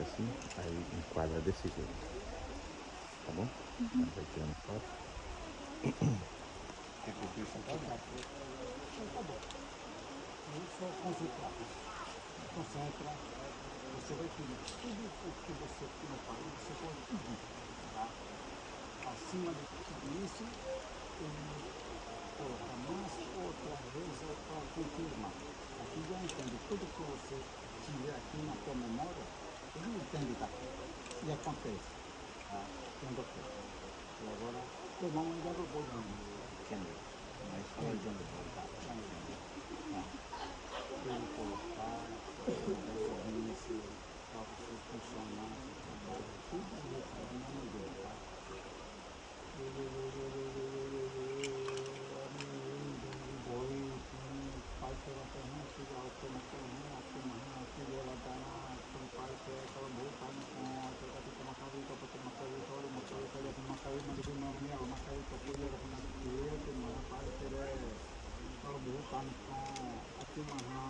frente assim, aí enquadra desse jeito. Tá bom? Vai tirando foto. Quer que eu fique sentado? Tá bom. Eu sou concentrado. Concentra. Você vai pedir tudo o que você não faz, você pode pedir. Tá? Acima disso, colocar mais outra vez para confirmar. Aqui já entende tudo que você tiver aqui na sua memória, você não entende daqui. E acontece. Tá? Quando ocorre. E agora, o mão ainda não vou não. Entendeu? Mas fala de onde vai. Tá. Ele colocar, isso, para você funcionar, seu trabalho, tudo isso é na mão dele, tá? Pai pela terra, filho alto na terra, toma filho ela dará, tem pai que é aquela boa, pai no conta, tá com uma cabeça, para ter uma cabeça, olha uma cabeça, olha uma cabeça, mas que uma mulher, uma cabeça, podia era uma filha, que uma pai que é, olha boa, pai no conta, aqui uma rã,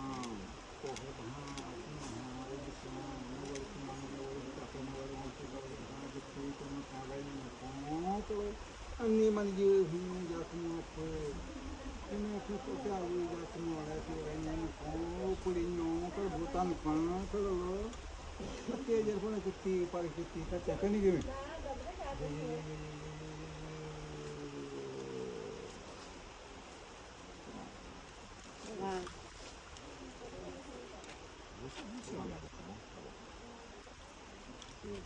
corre rã, aqui uma rã, olha de chão, não olha de mão, não olha de café, não olha de café, olha de rã, de pico, não tem olha no conta, anima de rio, já como uma coisa. Ini kita cari jatuh mulai filenya kau pulinyo kau bukan kan kalau lo, tapi aja pun kita pakai kita cakap ni gini.